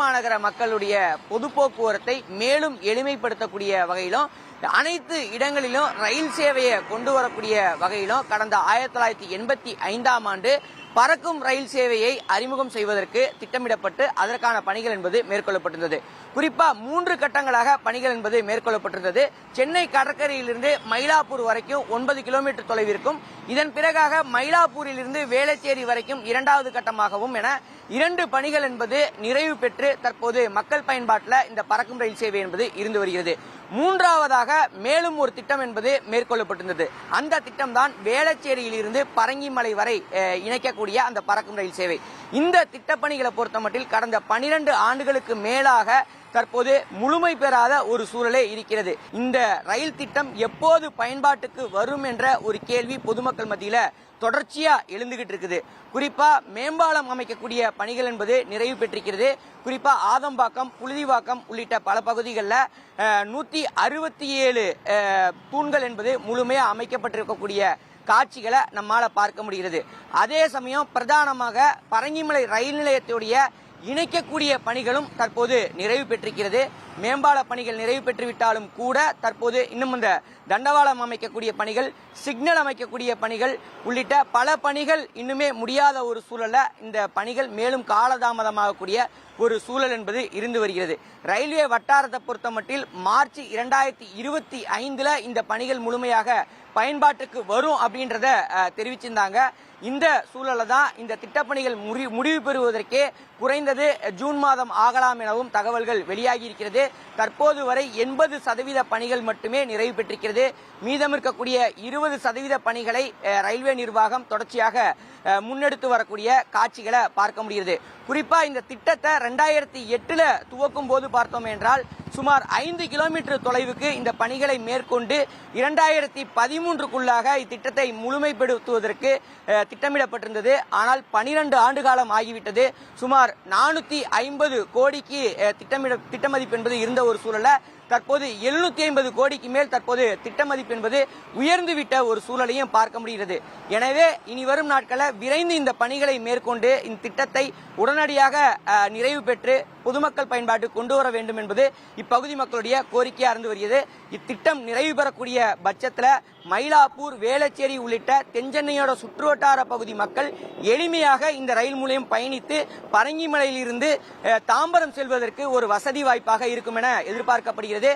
மாநகர மக்களுடைய பொது போக்குவரத்தை மேலும் எளிமைப்படுத்தக்கூடிய வகையிலும் அனைத்து இடங்களிலும் ரயில் சேவையை கொண்டு வரக்கூடிய வகையிலும் கடந்த 1985ஆம் ஆண்டு பறக்கும் ரயில் சேவையை அறிமுகம் செய்வதற்கு திட்டமிடப்பட்டு அதற்கான பணிகள் என்பது மேற்கொள்ளப்பட்டிருந்தது. குறிப்பா 3 கட்டங்களாக பணிகள் என்பது மேற்கொள்ளப்பட்டிருந்தது. சென்னை கடற்கரையிலிருந்து மயிலாப்பூர் வரைக்கும் 9 கிலோமீட்டர் தொலைவிற்கும், இதன் பிறகாக மயிலாப்பூரிலிருந்து வேளச்சேரி வரைக்கும் 2வது கட்டமாகவும் என 2 பணிகள் என்பது நிறைவு பெற்று தற்போது மக்கள் பயன்பாட்டில் இந்த பறக்கும் ரயில் சேவை என்பது இருந்து வருகிறது. 3வதாக மேலும் ஒரு திட்டம் என்பது மேற்கொள்ளப்பட்டிருந்தது. அந்த திட்டம் தான் வேளச்சேரியில் இருந்து பரங்கிமலை வரை இணைக்கக்கூடிய அந்த பறக்கும் ரயில் சேவை. இந்த திட்டப்பணிகளை பொறுத்தமட்டில் கடந்த 12 ஆண்டுகளுக்கு மேலாக தற்போது முழுமை பெறாத ஒரு சூழலே இருக்கிறது. இந்த ரயில் திட்டம் எப்போது பயன்பாட்டுக்கு வரும் என்ற ஒரு கேள்வி பொதுமக்கள் மத்தியில தொடர்ச்சியா எழுந்துகிட்டு இருக்குது. குறிப்பா மேம்பாலம் அமைக்கக்கூடிய பணிகள் என்பது நிறைவு பெற்றிருக்கிறது. குறிப்பா ஆதம்பாக்கம், புழுதிவாக்கம் உள்ளிட்ட பல பகுதிகளில் 167 தூண்கள் என்பது முழுமையா அமைக்கப்பட்டிருக்கக்கூடிய காட்சிகளை நம்மால பார்க்க முடிகிறது. அதே சமயம் பிரதானமாக பரங்கிமலை ரயில் நிலையத்துடைய இணைக்கக்கூடிய பணிகளும் தற்போது நிறைவு பெற்றிருக்கிறது. மேம்பால பணிகள் நிறைவு பெற்றுவிட்டாலும் கூட தற்போது இன்னும் இந்த தண்டவாளம் அமைக்கக்கூடிய பணிகள், சிக்னல் அமைக்கக்கூடிய பணிகள் உள்ளிட்ட பல பணிகள் இன்னுமே முடியாத ஒரு சூழல்ல இந்த பணிகள் மேலும் காலதாமதமாகக்கூடிய ஒரு சூழல் என்பது இருந்து வருகிறது. ரயில்வே வட்டாரத்தை பொறுத்தமட்டில் மார்ச் 2025 இந்த பணிகள் முழுமையாக பயன்பாட்டுக்கு வரும் அப்படின்றத தெரிவிச்சிருந்தாங்க. இந்த சூழல தான் இந்த திட்டப்பணிகள் முடிவு பெறுவதற்கே குறைந்தது ஜூன் மாதம் ஆகலாம் எனவும் தகவல்கள் வெளியாகி இருக்கிறது. தற்போது வரை 80% பணிகள் மட்டுமே நிறைவு பெற்றிருக்கிறது. மீதம் இருக்கக்கூடிய 20% பணிகளை ரயில்வே நிர்வாகம் தொடர்ச்சியாக முன்னெடுத்து வரக்கூடிய காட்சிகளை பார்க்க முடிகிறது. குறிப்பா இந்த திட்டத்தை 2008 துவக்கும் போது பார்த்தோம் என்றால் சுமார் 5 கிலோமீட்டர் தொலைவுக்கு இந்த பணிகளை மேற்கொண்டு 2013க்குள்ளாக இத்திட்டத்தை முழுமைப்படுத்துவதற்கு திட்டமிடப்பட்டிருந்தது. ஆனால் 12 ஆண்டு காலம் ஆகிவிட்டது. சுமார் 450 கோடிக்கு திட்ட மதிப்பு என்பது இருந்த ஒரு சூழல தற்போது 750 கோடிக்கு மேல் தற்போது திட்ட மதிப்பு என்பது உயர்ந்துவிட்ட ஒரு சூழலையும் பார்க்க முடிகிறது. எனவே இனி வரும் நாட்களில் விரைந்து இந்த பணிகளை மேற்கொண்டு இந்த திட்டத்தை உடனடியாக நிறைவு பெற்று பொதுமக்கள் பயன்பாட்டு கொண்டு வர வேண்டும் என்பது இப்பகுதி மக்களுடைய கோரிக்கையா இருந்து வருகிறது. இத்திட்டம் நிறைவு பெறக்கூடிய பட்சத்தில் மயிலாப்பூர், வேளச்சேரி உள்ளிட்ட தென்சென்னையோட சுற்றுவட்டார பகுதி மக்கள் எளிமையாக இந்த ரயில் மூலம் பயணித்து பரங்கிமலையிலிருந்து தாம்பரம் செல்வதற்கு ஒரு வசதி வாய்ப்பாக இருக்கும் என எதிர்பார்க்கப்படுகிறது.